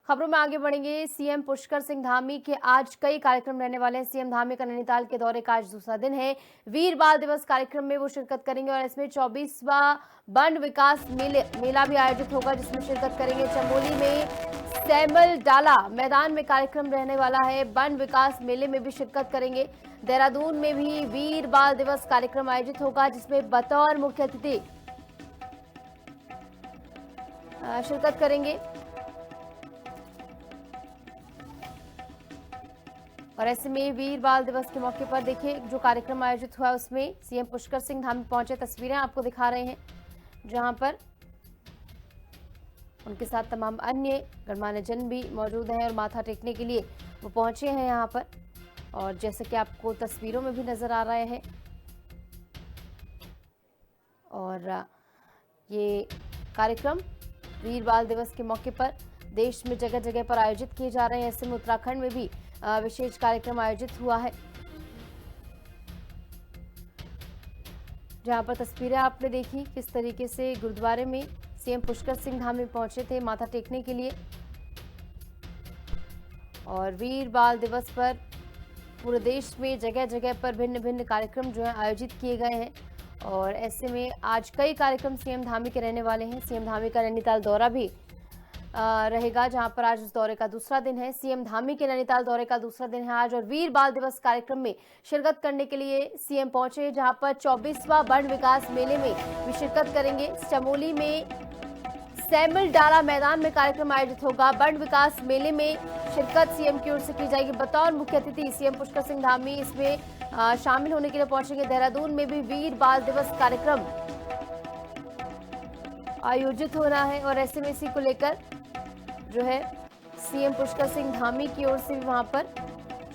खबरों में आगे बढ़ेंगे। सीएम पुष्कर सिंह धामी के आज कई कार्यक्रम रहने वाले हैं। सीएम धामी का नैनीताल के दौरे का आज दूसरा दिन है। वीर बाल दिवस कार्यक्रम में वो शिरकत करेंगे और इसमें 24वां वन विकास मेला भी आयोजित होगा, जिसमें शिरकत करेंगे। चमोली में सैमल डाला मैदान में कार्यक्रम रहने वाला है। वन विकास मेले में भी शिरकत करेंगे। देहरादून में भी वीर बाल दिवस कार्यक्रम आयोजित होगा, जिसमें बतौर मुख्य अतिथि शिरकत करेंगे। और ऐसे में वीर बाल दिवस के मौके पर देखिए जो कार्यक्रम आयोजित हुआ उसमें सीएम पुष्कर सिंह धामी पहुंचे। तस्वीरें आपको दिखा रहे हैं, जहां पर उनके साथ तमाम अन्य गणमान्य जन भी मौजूद हैं और माथा टेकने के लिए वो पहुंचे हैं यहां पर। और जैसे कि आपको तस्वीरों में भी नजर आ रहे हैं, और ये कार्यक्रम वीर बाल दिवस के मौके पर देश में जगह जगह पर आयोजित किए जा रहे हैं। ऐसे में उत्तराखंड में भी विशेष कार्यक्रम आयोजित हुआ है, जहां पर तस्वीरें आपने देखी किस तरीके से गुरुद्वारे में सीएम पुष्कर सिंह धामी पहुंचे थे माथा टेकने के लिए। और वीर बाल दिवस पर पूरे देश में जगह जगह पर भिन्न भिन्न कार्यक्रम जो है आयोजित किए गए हैं। और ऐसे में आज कई कार्यक्रम सीएम धामी के रहने वाले हैं। सीएम धामी का नैनीताल दौरा भी रहेगा, जहां पर आज इस दौरे का दूसरा दिन है। सीएम धामी के नैनीताल दौरे का दूसरा दिन है आज, और वीर बाल दिवस कार्यक्रम में शिरकत करने के लिए सीएम पहुंचे, जहां पर 24वां वन विकास मेले में भी शिरकत करेंगे। चमोली में सैमल डाला मैदान में कार्यक्रम आयोजित होगा। वन विकास मेले में शिरकत सीएम की ओर से की जाएगी। बतौर मुख्य अतिथि सीएम पुष्कर सिंह धामी इसमें शामिल होने के लिए पहुंचेंगे। देहरादून में भी वीर बाल दिवस कार्यक्रम आयोजित हो रहा है, और ऐसे में इसी को लेकर जो है सीएम पुष्कर सिंह धामी की ओर से भी वहां पर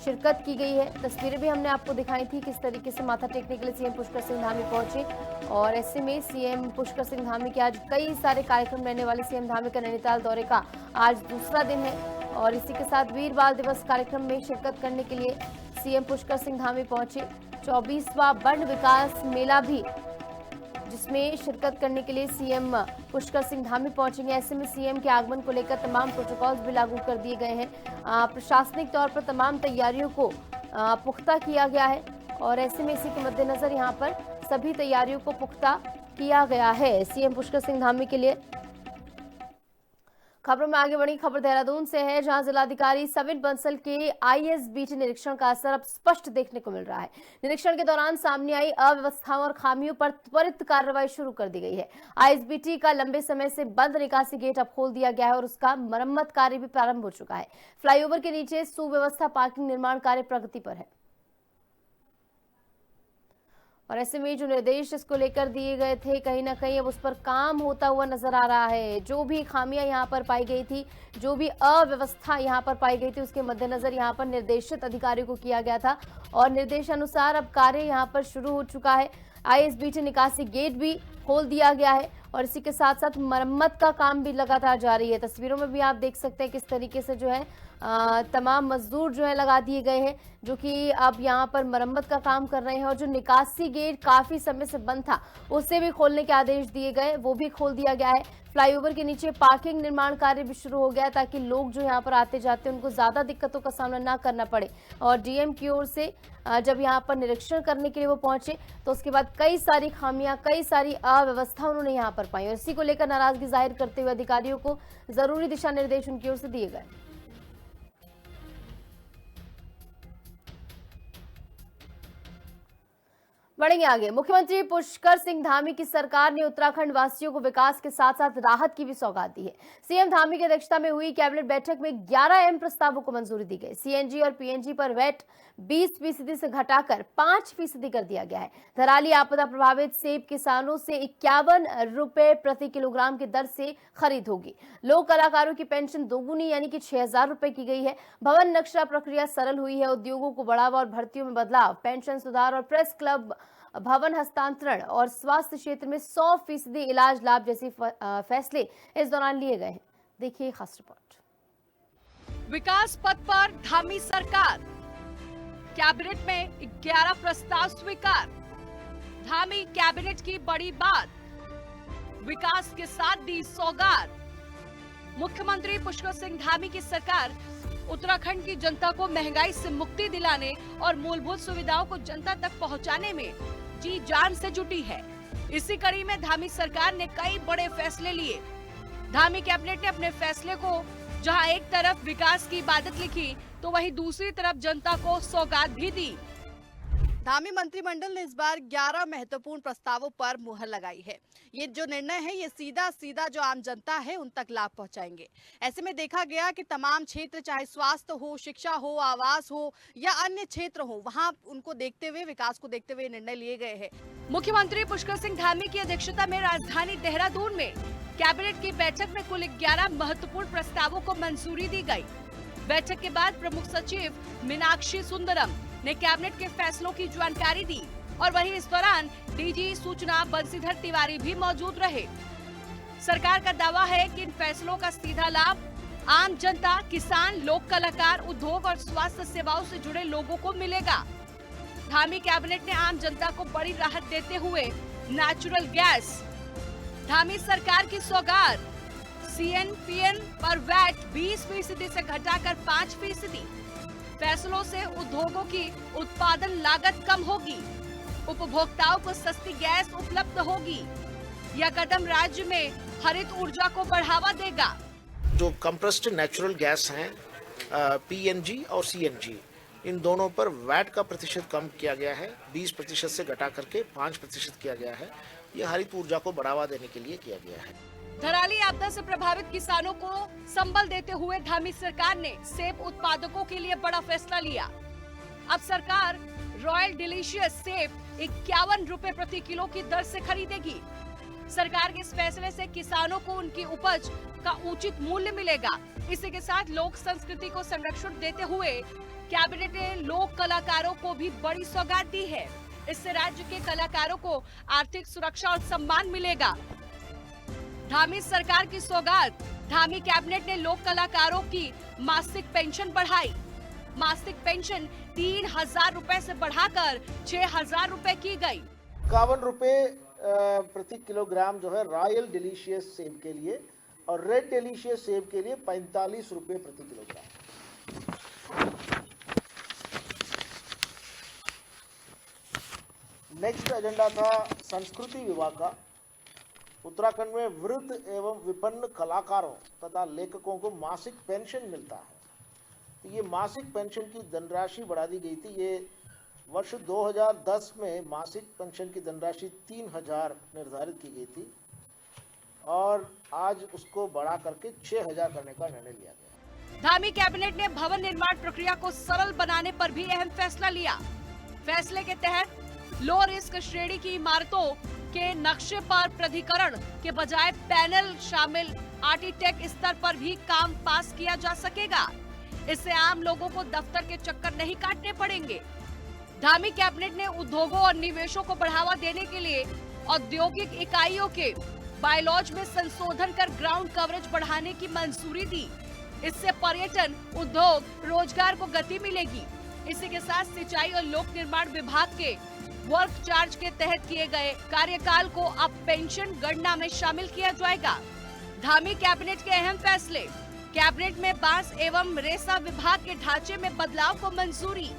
शिरकत की गई है। तस्वीरें भी हमने आपको दिखाई थी किस तरीके से माथा टेकने के लिए सीएम पुष्कर सिंह धामी पहुंचे। और ऐसे में सीएम पुष्कर सिंह धामी के आज कई सारे कार्यक्रम रहने वाले। सीएम धामी का नैनीताल दौरे का आज दूसरा दिन है, और इसी के साथ वीर बाल दिवस कार्यक्रम में शिरकत करने के लिए सीएम पुष्कर सिंह धामी पहुंचे। 24वां वन विकास मेला भी, जिसमें शिरकत करने के लिए सीएम पुष्कर सिंह धामी पहुंचेंगे। ऐसे में सीएम के आगमन को लेकर तमाम प्रोटोकॉल्स भी लागू कर दिए गए हैं। प्रशासनिक तौर पर तमाम तैयारियों को पुख्ता किया गया है, और ऐसे में इसी के मद्देनजर यहां पर सभी तैयारियों को पुख्ता किया गया है सीएम पुष्कर सिंह धामी के लिए। खबरों में आगे बढ़ी खबर देहरादून से है, जहां जिलाधिकारी सविन बंसल के आईएसबीटी निरीक्षण का असर अब स्पष्ट देखने को मिल रहा है। निरीक्षण के दौरान सामने आई अव्यवस्थाओं और खामियों पर त्वरित कार्रवाई शुरू कर दी गई है। आईएसबीटी का लंबे समय से बंद निकासी गेट अब खोल दिया गया है, और उसका मरम्मत कार्य भी प्रारंभ हो चुका है। फ्लाईओवर के नीचे सुव्यवस्था पार्किंग निर्माण कार्य प्रगति पर है। और ऐसे में जो निर्देश इसको लेकर दिए गए थे, कहीं ना कहीं अब उस पर काम होता हुआ नजर आ रहा है। जो भी खामियां यहां पर पाई गई थी, जो भी अव्यवस्था यहां पर पाई गई थी, उसके मद्देनजर यहां पर निर्देशित अधिकारियों को किया गया था, और निर्देशानुसार अब कार्य यहां पर शुरू हो चुका है। आईएसबीटी निकासी गेट भी खोल दिया गया है, और इसी के साथ साथ मरम्मत का काम भी लगातार जारी है। तस्वीरों में भी आप देख सकते हैं किस तरीके से जो है तमाम मजदूर जो है लगा दिए गए हैं, जो कि अब यहाँ पर मरम्मत का काम कर रहे हैं। और जो निकासी गेट काफी समय से बंद था, उसे भी खोलने के आदेश दिए गए, वो भी खोल दिया गया है। फ्लाईओवर के नीचे पार्किंग निर्माण कार्य भी शुरू हो गया, ताकि लोग जो यहाँ पर आते जाते उनको ज्यादा दिक्कतों का सामना ना करना पड़े। और डीएम की ओर से जब यहाँ पर निरीक्षण करने के लिए वो पहुंचे, तो उसके बाद कई सारी खामियां, कई सारी अव्यवस्था उन्होंने यहाँ पर पाई, और इसी को लेकर नाराजगी जाहिर करते हुए अधिकारियों को जरूरी दिशा निर्देश उनकी ओर से दिए गए। बढ़ेंगे आगे। मुख्यमंत्री पुष्कर सिंह धामी की सरकार ने उत्तराखंड वासियों को विकास के साथ साथ राहत की भी सौगात दी है। सीएम धामी की अध्यक्षता में हुई कैबिनेट बैठक में 11 अहम प्रस्तावों को मंजूरी दी गई। सीएनजी और पीएनजी पर वैट 20% से घटाकर 5% कर दिया गया है। धराली आपदा प्रभावित सेब किसानों से 51 रुपए प्रति किलोग्राम की दर से खरीद होगी। लोक कलाकारों की पेंशन दोगुनी यानी कि 6000 रुपए की गई है। भवन नक्शा प्रक्रिया सरल हुई है। उद्योगों को बढ़ावा और भर्तियों में बदलाव, पेंशन सुधार और प्रेस क्लब भवन हस्तांतरण और स्वास्थ्य क्षेत्र में 100% इलाज लाभ जैसे फैसले इस दौरान लिए गए हैं। देखिए खास रिपोर्ट। विकास पथ पर धामी सरकार, कैबिनेट में 11 प्रस्ताव स्वीकार। धामी कैबिनेट की बड़ी बात, विकास के साथ दी सौगात। मुख्यमंत्री पुष्कर सिंह धामी की सरकार उत्तराखंड की जनता को महंगाई से मुक्ति दिलाने और मूलभूत सुविधाओं को जनता तक पहुंचाने में जी जान से जुटी है। इसी कड़ी में धामी सरकार ने कई बड़े फैसले लिए। धामी कैबिनेट ने अपने फैसले को जहां एक तरफ विकास की इबादत लिखी तो वहीं दूसरी तरफ जनता को सौगात भी दी। धामी मंत्रिमंडल ने इस बार 11 महत्वपूर्ण प्रस्तावों पर मुहर लगाई है। ये जो निर्णय है ये सीधा जो आम जनता है उन तक लाभ पहुंचाएंगे। ऐसे में देखा गया कि तमाम क्षेत्र, चाहे स्वास्थ्य हो, शिक्षा हो, आवास हो या अन्य क्षेत्र हो, वहां उनको देखते हुए, विकास को देखते हुए निर्णय लिए गए हैं। मुख्यमंत्री पुष्कर सिंह धामी की अध्यक्षता में राजधानी देहरादून में कैबिनेट की बैठक में कुल 11 महत्वपूर्ण प्रस्तावों को मंजूरी दी गई। बैठक के बाद प्रमुख सचिव मीनाक्षी सुंदरम ने कैबिनेट के फैसलों की जानकारी दी और वहीं इस दौरान डीजी सूचना बंसीधर तिवारी भी मौजूद रहे। सरकार का दावा है कि इन फैसलों का सीधा लाभ आम जनता, किसान, लोक कलाकार, उद्योग और स्वास्थ्य सेवाओं से जुड़े लोगों को मिलेगा। धामी कैबिनेट ने आम जनता को बड़ी राहत देते हुए नेचुरल गैस, धामी सरकार की सौगात, CNPN पर वैट 20% से घटाकर 5%। फैसलों से उद्योगों की उत्पादन लागत कम होगी, उपभोक्ताओं को सस्ती गैस उपलब्ध होगी। यह कदम राज्य में हरित ऊर्जा को बढ़ावा देगा। जो कंप्रेस्ड नेचुरल गैस हैं PNG और CNG, इन दोनों पर वैट का प्रतिशत कम किया गया है, 20% से घटा करके 5% किया गया है। यह हरित ऊर्जा को बढ़ावा देने के लिए किया गया है। धराली आपदा से प्रभावित किसानों को संबल देते हुए धामी सरकार ने सेब उत्पादकों के लिए बड़ा फैसला लिया। अब सरकार रॉयल डिलीशियस सेब 51 रुपए प्रति किलो की दर से खरीदेगी। सरकार के इस फैसले से किसानों को उनकी उपज का उचित मूल्य मिलेगा। इसी के साथ लोक संस्कृति को संरक्षण देते हुए कैबिनेट ने लोक कलाकारों को भी बड़ी सौगात दी है। इससे राज्य के कलाकारों को आर्थिक सुरक्षा और सम्मान मिलेगा। धामी सरकार की सौगात, धामी कैबिनेट ने लोक कलाकारों की मासिक पेंशन बढ़ाई। मासिक पेंशन 3000 रुपए से बढ़ाकर 6000 रुपए की गई। 51 रुपए प्रति किलोग्राम जो है रॉयल डिलीशियस सेब के लिए, और रेड डिलीशियस सेब के लिए 45 रुपए प्रति किलोग्राम। नेक्स्ट एजेंडा था संस्कृति विभाग का। उत्तराखंड में वृद्ध एवं विपन्न कलाकारों तथा लेखकों को मासिक पेंशन मिलता है। तो ये मासिक पेंशन की धनराशि बढ़ा दी गई थी। ये वर्ष 2010 में मासिक पेंशन की धनराशि 3000 निर्धारित की गई थी और आज उसको बढ़ा करके 6000 करने का निर्णय लिया गया। धामी कैबिनेट ने भवन निर्माण प्रक्रिया को सरल बनाने पर भी अहम फैसला लिया। फैसले के तहत लो रिस्क श्रेणी की इमारतों के नक्शे पर प्राधिकरण के बजाय पैनल शामिल आर्किटेक्ट स्तर पर भी काम पास किया जा सकेगा। इससे आम लोगों को दफ्तर के चक्कर नहीं काटने पड़ेंगे। धामी कैबिनेट ने उद्योगों और निवेशों को बढ़ावा देने के लिए औद्योगिक इकाइयों के बायलॉज में संशोधन कर ग्राउंड कवरेज बढ़ाने की मंजूरी दी। इससे पर्यटन, उद्योग, रोजगार को गति मिलेगी। इसी के साथ सिंचाई और लोक निर्माण विभाग के वर्क चार्ज के तहत किए गए कार्यकाल को अब पेंशन गणना में शामिल किया जाएगा। धामी कैबिनेट के अहम फैसले, कैबिनेट में बांस एवं रेशा विभाग के ढांचे में बदलाव को मंजूरी।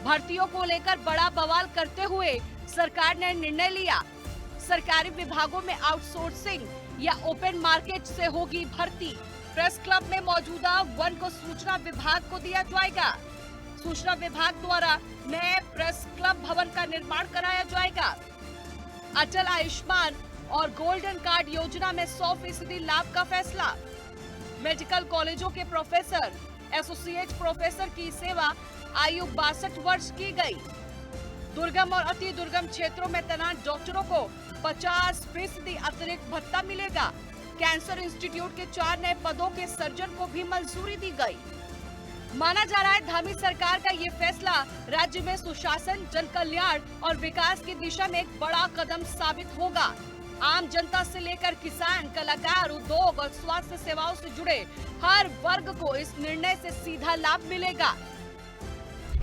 भर्तियों को लेकर बड़ा बवाल करते हुए सरकार ने निर्णय लिया। सरकारी विभागों में आउटसोर्सिंग या ओपन मार्केट से होगी भर्ती। प्रेस क्लब में मौजूदा वन को सूचना विभाग को दिया जाएगा। सूचना विभाग द्वारा नए प्रेस क्लब भवन का निर्माण कराया जाएगा। अटल आयुष्मान और गोल्डन कार्ड योजना में 100% लाभ का फैसला। मेडिकल कॉलेजों के प्रोफेसर, एसोसिएट प्रोफेसर की सेवा आयु 62 वर्ष की गई। दुर्गम और अति दुर्गम क्षेत्रों में तैनात डॉक्टरों को 50% अतिरिक्त भत्ता मिलेगा। कैंसर इंस्टीट्यूट के 4 नए पदों के सृजन को भी मंजूरी दी गई। माना जा रहा है धामी सरकार का ये फैसला राज्य में सुशासन, जन कल्याण और विकास की दिशा में एक बड़ा कदम साबित होगा। आम जनता से लेकर किसान, कलाकार, उद्योग और स्वास्थ्य सेवाओं से जुड़े हर वर्ग को इस निर्णय से सीधा लाभ मिलेगा।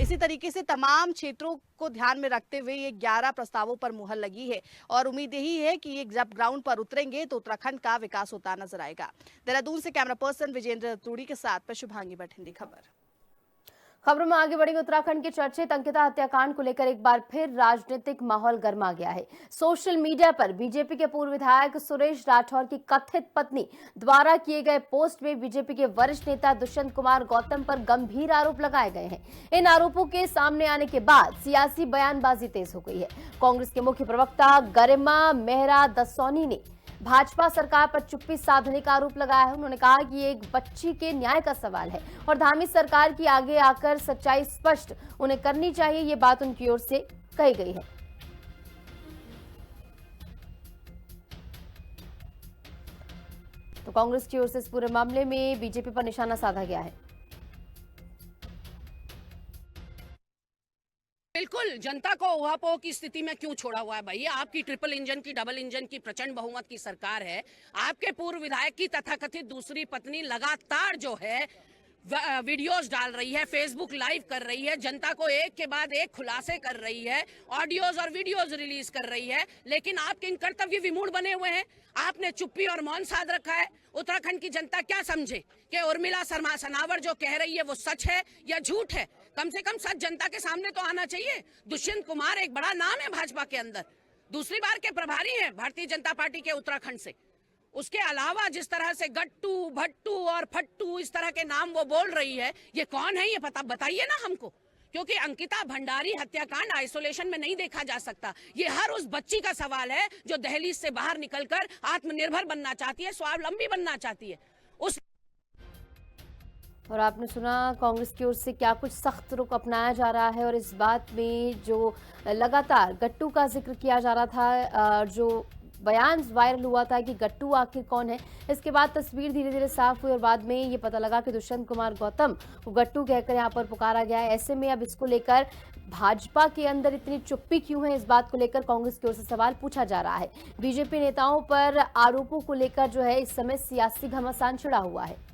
इसी तरीके से तमाम क्षेत्रों को ध्यान में रखते हुए ये 11 प्रस्तावों पर मुहर लगी है और उम्मीद यही है कि ये जब ग्राउंड पर उतरेंगे तो उत्तराखंड का विकास होता नजर आएगा। देहरादून से कैमरा पर्सन विजेंद्र तुड़ी के साथ मैं शुभांगी बठिंडी। खबरों में आगे बढ़ेंगे। उत्तराखंड के चर्चित अंकिता हत्याकांड को लेकर एक बार फिर राजनीतिक माहौल गर्मा गया है। सोशल मीडिया पर बीजेपी के पूर्व विधायक सुरेश राठौर की कथित पत्नी द्वारा किए गए पोस्ट में बीजेपी के वरिष्ठ नेता दुष्यंत कुमार गौतम पर गंभीर आरोप लगाए गए हैं। इन आरोपों के सामने आने के बाद सियासी बयानबाजी तेज हो गई है। कांग्रेस के मुख्य प्रवक्ता गरिमा मेहरा दसौनी ने भाजपा सरकार पर चुप्पी साधने का आरोप लगाया है। उन्होंने कहा कि ये एक बच्ची के न्याय का सवाल है और धार्मिक सरकार की आगे आकर सच्चाई स्पष्ट उन्हें करनी चाहिए, ये बात उनकी ओर से कही गई है। तो कांग्रेस की ओर से इस पूरे मामले में बीजेपी पर निशाना साधा गया है। बिल्कुल, जनता को उहापोह की स्थिति में क्यों छोड़ा हुआ है भैया? आपकी ट्रिपल इंजन की, डबल इंजन की, प्रचंड बहुमत की सरकार है। आपके पूर्व विधायक की तथाकथित दूसरी पत्नी लगातार जो है वीडियोस डाल रही है, फेसबुक लाइव कर रही है, जनता को एक के बाद एक खुलासे कर रही है, ऑडियोज और वीडियोस रिलीज कर रही है, लेकिन आप किन कर्तव्य विमूढ़ बने हुए हैं? आपने चुप्पी और मौन साध रखा है। उत्तराखंड की जनता क्या समझे कि उर्मिला सनावर जो कह रही है वो सच है या झूठ है? कम से कम सच जनता के सामने तो आना चाहिए। दुष्यंत कुमार एक बड़ा नाम है भाजपा के अंदर, दूसरी बार के प्रभारी हैं भारतीय जनता पार्टी के उत्तराखंड से। उसके अलावा जिस तरह से गट्टू, भट्टू और फट्टू इस तरह के नाम वो बोल रही है, ये कौन है ये पता बताइए ना हमको, क्योंकि अंकिता भंडारी हत्याकांड आइसोलेशन में नहीं देखा जा सकता। ये हर उस बच्ची का सवाल है जो दहलीज से बाहर निकलकर आत्मनिर्भर बनना चाहती है, स्वावलंबी बनना चाहती है। उस और आपने सुना कांग्रेस की ओर से क्या कुछ सख्त रुख अपनाया जा रहा है और इस बात में जो लगातार गट्टू का जिक्र किया जा रहा था, जो बयान वायरल हुआ था कि गट्टू आखिर कौन है, इसके बाद तस्वीर धीरे धीरे साफ हुई और बाद में ये पता लगा कि दुष्यंत कुमार गौतम को गट्टू कहकर यहाँ पर पुकारा गया है। ऐसे में अब इसको लेकर भाजपा के अंदर इतनी चुप्पी क्यों है, इस बात को लेकर कांग्रेस की ओर से सवाल पूछा जा रहा है। बीजेपी नेताओं पर आरोपों को लेकर जो है इस समय सियासी घमासान छिड़ा हुआ है।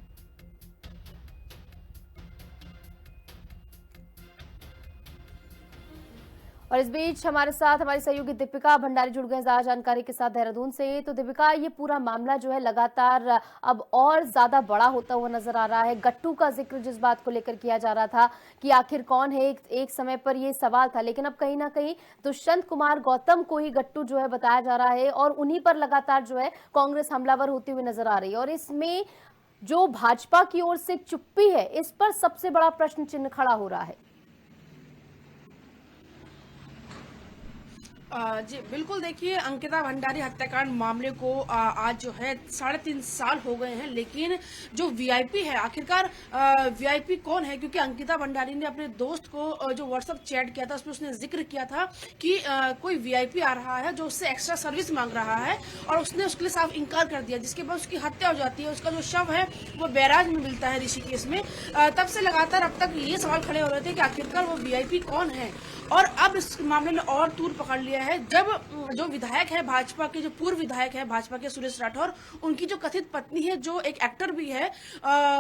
और इस बीच हमारे साथ हमारी सहयोगी दीपिका भंडारी जुड़ गए ज्यादा जानकारी के साथ देहरादून से। तो दीपिका, ये पूरा मामला जो है लगातार अब और ज्यादा बड़ा होता हुआ नजर आ रहा है। गट्टू का जिक्र जिस बात को लेकर किया जा रहा था कि आखिर कौन है, एक समय पर ये सवाल था, लेकिन अब कहीं ना कहीं दुष्यंत कुमार गौतम को ही गट्टू जो है बताया जा रहा है और उन्हीं पर लगातार जो है कांग्रेस हमलावर होती हुई नजर आ रही है। और इसमें जो भाजपा की ओर से चुप्पी है, इस पर सबसे बड़ा प्रश्न चिन्ह खड़ा हो रहा है। जी बिल्कुल, देखिए अंकिता भंडारी हत्याकांड मामले को आज जो है 3.5 साल हो गए हैं, लेकिन जो वीआईपी है, आखिरकार वीआईपी कौन है? क्योंकि अंकिता भंडारी ने अपने दोस्त को जो व्हाट्सएप चैट किया था उसमें उसने जिक्र किया था कि कोई वीआईपी आ रहा है जो उससे एक्स्ट्रा सर्विस मांग रहा है और उसने उसके लिए साफ इनकार कर दिया, जिसके बाद उसकी हत्या हो जाती है। उसका जो शव है वो बैराज में मिलता है ऋषिकेश में। तब से लगातार अब तक ये सवाल खड़े हो रहे थे कि आखिरकार वो वीआईपी कौन है। और अब इस मामले ने और तूर पकड़ लिया है जब जो विधायक है भाजपा के, जो पूर्व विधायक है भाजपा के सुरेश राठौर, उनकी जो कथित पत्नी है जो एक एक्टर भी है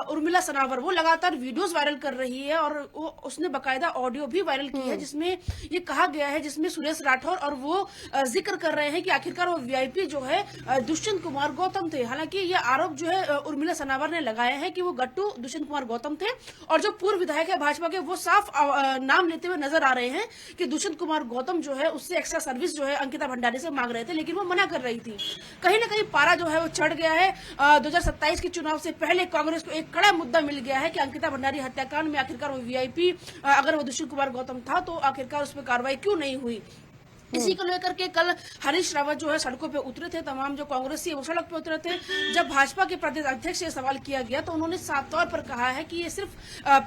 उर्मिला सनावर, वो लगातार वीडियोस वायरल कर रही है और उसने बकायदा ऑडियो भी वायरल की है जिसमें ये कहा गया है, जिसमें सुरेश राठौर और वो जिक्र कर रहे हैं कि आखिरकार वो वीआईपी जो है दुष्यंत कुमार गौतम थे। हालांकि ये आरोप जो है उर्मिला सनावर ने लगाया है कि वो गट्टू दुष्यंत कुमार गौतम थे और जो पूर्व विधायक है भाजपा के वो साफ नाम लेते हुए नजर आ रहे हैं कि दुष्यंत कुमार गौतम जो है उससे एक्स्ट्रा सर्विस जो है अंकिता भंडारी से मांग रहे थे, लेकिन वो मना कर रही थी। कहीं ना कहीं पारा जो है वो चढ़ गया है। 2027 के चुनाव से पहले कांग्रेस को एक कड़ा मुद्दा मिल गया है कि अंकिता भंडारी हत्याकांड में आखिरकार वो वीआईपी अगर वो दुष्यंत कुमार गौतम था तो आखिरकार उस पर कार्रवाई क्यों नहीं हुई। इसी को लेकर के कल हरीश रावत जो है सड़कों पे उतरे थे, तमाम जो कांग्रेसी है वो सड़क पे उतरे थे। जब भाजपा के प्रदेश अध्यक्ष से सवाल किया गया तो उन्होंने साफ तौर पर कहा है कि ये सिर्फ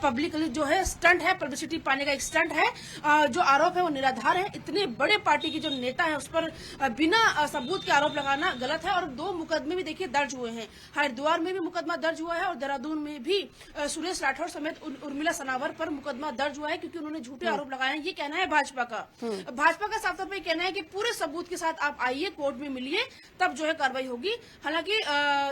पब्लिकली जो है स्टंट है, पब्लिसिटी पाने का एक स्टंट है। जो आरोप है वो निराधार है। इतने बड़े पार्टी के जो नेता है उस पर बिना सबूत के आरोप लगाना गलत है। और 2 मुकदमे भी देखिए दर्ज हुए हैं, हरिद्वार में भी मुकदमा दर्ज हुआ है और देहरादून में भी सुरेश राठौर समेत उर्मिला सनावर पर मुकदमा दर्ज हुआ है क्योंकि उन्होंने झूठे आरोप लगाए हैं। ये कहना है भाजपा का। भाजपा का साफ तौर पर ये कहना है कि पूरे सबूत के साथ आप आइए, कोर्ट में मिलिए, तब जो है कार्रवाई होगी। हालांकि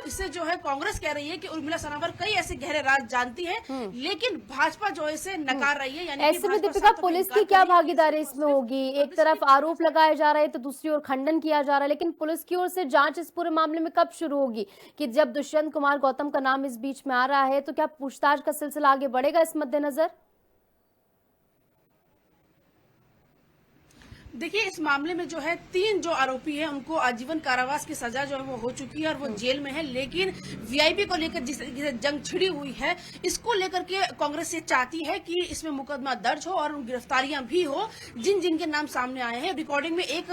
इससे जो है कांग्रेस कह रही है कि उर्मिला सनावर कई ऐसे गहरे राज जानती है, लेकिन भाजपा जो है इसे नकार रही है। यानी कि ऐसे में भाजपा दीपिका, साफ तौर पे पुलिस इनकार की क्या कर रही है कि भागीदारी इस इसमें होगी? एक तरफ आरोप लगाया जा रहा है तो दूसरी ओर खंडन किया जा रहा है, लेकिन पुलिस की ओर से जांच इस पूरे मामले में कब शुरू होगी? कि जब दुष्यंत कुमार गौतम का नाम इस बीच में आ रहा है तो क्या पूछताछ का सिलसिला आगे बढ़ेगा इस मद्देनजर? देखिए, इस मामले में जो है 3 जो आरोपी हैं उनको आजीवन कारावास की सजा जो है वो हो चुकी है और वो जेल में है। लेकिन वीआईपी को लेकर जिस जंग छिड़ी हुई है, इसको लेकर के कांग्रेस ये चाहती है कि इसमें मुकदमा दर्ज हो और गिरफ्तारियां भी हो जिन जिनके नाम सामने आए हैं। रिकॉर्डिंग में एक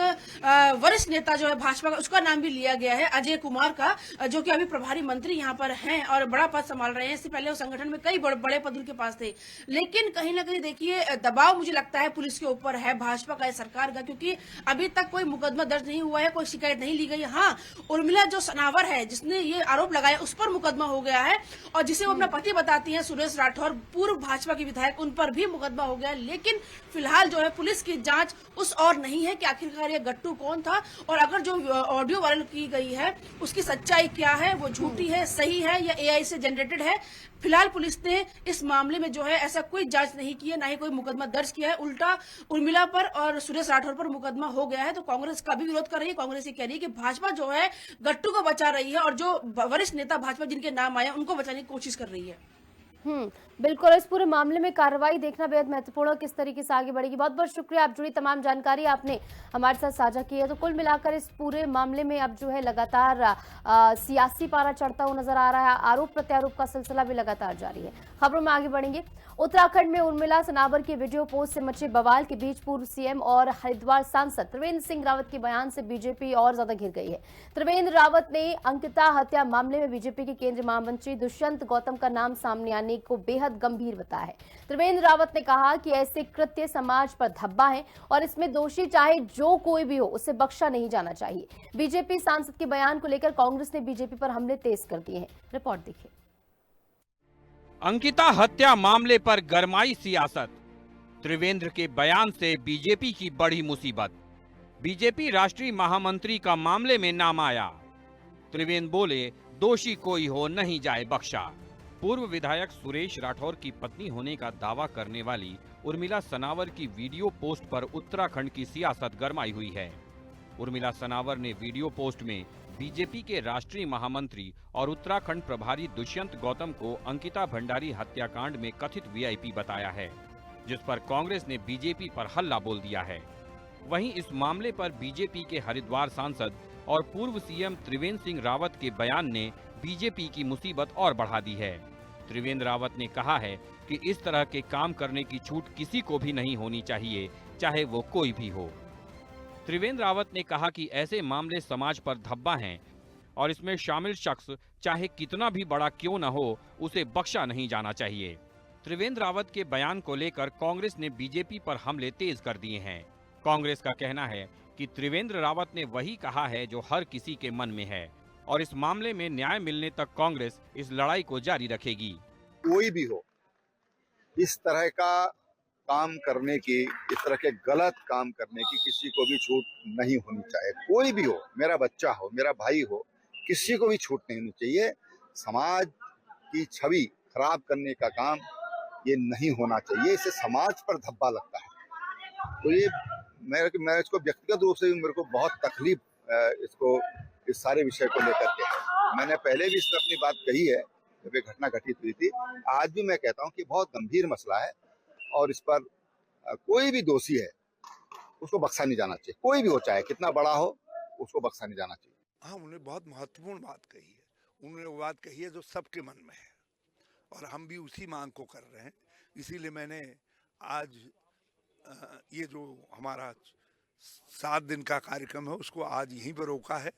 वरिष्ठ नेता जो है भाजपा का, उसका नाम भी लिया गया है, अजय कुमार का, जो कि अभी प्रभारी मंत्री यहाँ पर हैं और बड़ा पद संभाल रहे हैं। इससे पहले वो संगठन में कई बड़े पद उनके पास थे। लेकिन कहीं ना कहीं देखिए, दबाव मुझे लगता है पुलिस के ऊपर है, भाजपा का, सरकार, क्योंकि अभी तक कोई मुकदमा दर्ज नहीं हुआ है, कोई शिकायत नहीं ली गई। हाँ, उर्मिला जो सनावर है जिसने ये आरोप लगाया, उस पर मुकदमा हो गया है और जिसे वो अपना पति बताती हैं, सुरेश राठौर, पूर्व भाजपा के विधायक, उन पर भी मुकदमा हो गया है। लेकिन फिलहाल जो है पुलिस की जांच उस और नहीं है कि आखिरकार ये गट्टू कौन था और अगर जो ऑडियो वायरल की गई है उसकी सच्चाई क्या है, वो झूठी है, सही है या एआई से जनरेटेड है। फिलहाल पुलिस ने इस मामले में जो है ऐसा कोई जांच नहीं की है, ना ही कोई मुकदमा दर्ज किया है। उल्टा उर्मिला पर और सुरेश राठौर पर मुकदमा हो गया है। तो कांग्रेस का भी विरोध कर रही है। कांग्रेस ये कह रही है कि भाजपा जो है गट्टू को बचा रही है और जो वरिष्ठ नेता भाजपा जिनके नाम आए उनको बचाने की कोशिश कर रही है। बिल्कुल, इस पूरे मामले में कार्रवाई देखना बेहद महत्वपूर्ण है, किस तरीके से आगे बढ़ेगी। बहुत बहुत शुक्रिया, आप जुड़ी तमाम जानकारी आपने हमारे साथ साझा की है। तो कुल मिलाकर इस पूरे मामले में अब जो है लगातार सियासी पारा चढ़ता हुआ नजर आ रहा है, आरोप प्रत्यारोप का सिलसिला भी लगातार जारी है। खबरों में आगे बढ़ेंगे। उत्तराखंड में उर्मिला सनावर की वीडियो पोस्ट से मचे बवाल के बीच पूर्व सीएम और हरिद्वार सांसद त्रिवेंद्र सिंह रावत के बयान से बीजेपी और ज्यादा घिर गई है। त्रिवेंद्र रावत ने अंकिता हत्या मामले में बीजेपी के केंद्रीय महामंत्री दुष्यंत गौतम का नाम सामने आने को बेहद गंभीर बताया है। त्रिवेंद्र रावत ने कहा कि ऐसे कृत्य समाज पर धब्बा है और इसमें दोषी चाहे जो कोई भी हो उसे बख्शा नहीं जाना चाहिए। बीजेपी सांसद के बयान को लेकर कांग्रेस ने बीजेपी पर हमले तेज कर दिए हैं। रिपोर्ट देखिए। अंकिता हत्या मामले पर गरमाई सियासत, त्रिवेंद्र के बयान से बीजेपी की बड़ी मुसीबत। बीजेपी राष्ट्रीय महामंत्री का मामले में नाम आया। त्रिवेंद्र बोले, दोषी कोई हो नहीं जाए बख्शा। पूर्व विधायक सुरेश राठौर की पत्नी होने का दावा करने वाली उर्मिला सनावर की वीडियो पोस्ट पर उत्तराखंड की सियासत गरमाई हुई है। उर्मिला सनावर ने वीडियो पोस्ट में बीजेपी के राष्ट्रीय महामंत्री और उत्तराखंड प्रभारी दुष्यंत गौतम को अंकिता भंडारी हत्याकांड में कथित वीआईपी बताया है, जिस पर कांग्रेस ने बीजेपी पर हल्ला बोल दिया है। वहीं इस मामले पर बीजेपी के हरिद्वार सांसद और पूर्व सीएम त्रिवेंद्र सिंह रावत के बयान ने बीजेपी की मुसीबत और बढ़ा दी है। त्रिवेंद्र रावत ने कहा है कि इस तरह के काम करने की छूट किसी को भी नहीं होनी चाहिए, चाहे वो कोई भी हो। त्रिवेंद्र रावत ने कहा कि ऐसे मामले समाज पर धब्बा हैं और इसमें शामिल शख्स चाहे कितना भी बड़ा क्यों न हो, उसे बख्शा नहीं जाना चाहिए। त्रिवेंद्र रावत के बयान को लेकर कांग्रेस ने बीजेपी पर हमले तेज कर दिए हैं। कांग्रेस का कहना है कि त्रिवेंद्र रावत ने वही कहा है जो हर किसी के मन में है और इस मामले में न्याय मिलने तक कांग्रेस इस लड़ाई को जारी रखेगी। कोई भी हो, इस तरह का काम करने की, इस तरह के गलत काम करने की किसी को भी छूट नहीं होनी चाहिए। कोई भी हो, मेरा बच्चा हो, मेरा भाई हो, किसी को भी छूट नहीं होनी चाहिए। समाज की छवि खराब करने का काम ये नहीं होना चाहिए, इससे समाज पर धब्बा लगता है। तो ये मैं इसको व्यक्तिगत रूप से भी मेरे को बहुत तकलीफ इस सारे विषय को लेकर के। मैंने पहले भी इसमें अपनी बात कही है जब ये घटना घटित हुई थी। आज भी मैं कहता हूँ कि बहुत गंभीर मसला है और इस पर कोई भी दोषी है उसको बख्शा नहीं जाना चाहिए। कोई भी हो, चाहे कितना बड़ा हो, उसको बख्शा नहीं जाना चाहिए। हाँ, उन्होंने बहुत महत्वपूर्ण बात कही है। उन्होंने वो बात कही है जो सबके मन में है और हम भी उसी मांग को कर रहे हैं। इसीलिए मैंने आज ये जो हमारा 7 दिन का कार्यक्रम है उसको आज यहीं पर रोका है।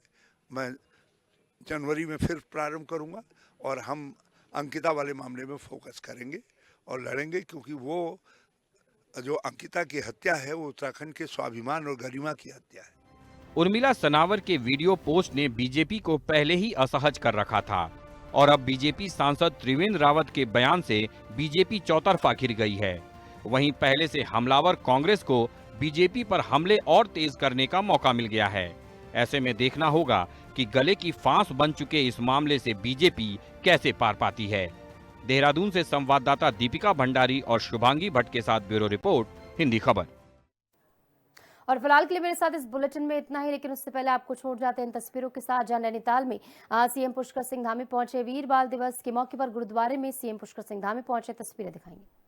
मैं जनवरी में फिर प्रारंभ करूंगा और हम अंकिता वाले मामले में फोकस करेंगे और लड़ेंगे, क्योंकि वो जो अंकिता की हत्या है वो उत्तराखंड के स्वाभिमान और गरिमा की हत्या है। उर्मिला सनावर के वीडियो पोस्ट ने बीजेपी को पहले ही असहज कर रखा था और अब बीजेपी सांसद त्रिवेंद्र रावत के बयान से बीजेपी चौतरफा घिर गई है। वहीं पहले से हमलावर कांग्रेस को बीजेपी पर हमले और तेज करने का मौका मिल गया है। ऐसे में देखना होगा कि गले की फांस बन चुके इस मामले से बीजेपी कैसे पार पाती है। देहरादून से संवाददाता दीपिका भंडारी और शुभांगी भट्ट के साथ ब्यूरो रिपोर्ट, हिंदी खबर। और फिलहाल के लिए मेरे साथ इस बुलेटिन में इतना ही, लेकिन उससे पहले आपको छोड़ जाते हैं इन तस्वीरों के साथ, जहां नैनीताल में सीएम पुष्कर सिंह धामी पहुंचे। वीर बाल दिवस के मौके पर गुरुद्वारे में सीएम पुष्कर सिंह धामी पहुंचे। तस्वीरें दिखाएंगे।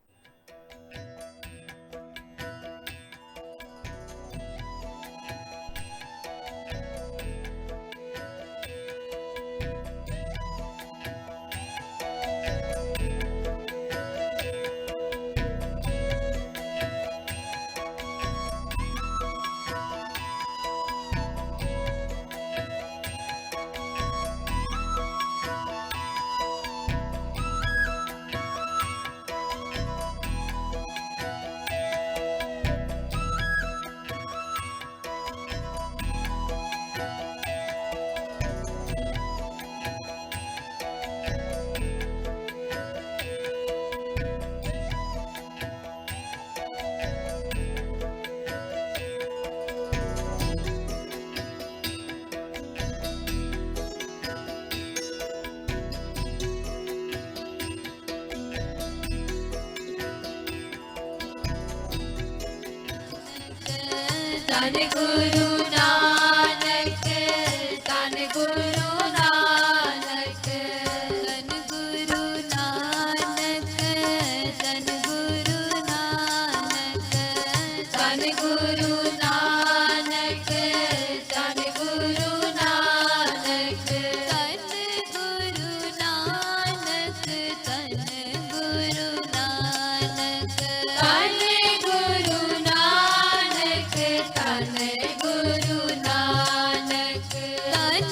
धन गुरु नानक, धन गुरु नानक, धन गुरु नानक, धन गुरु नानक, धन गुरु नानक, धन गुरु नानक, धन गुरु नानक, धन गुरु नानक, धन गुरु नानक, धन गुरु नानक, धन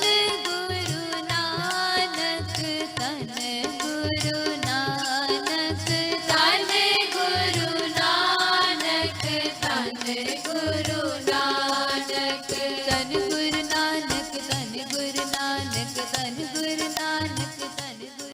गुरु नानक, धन गुरु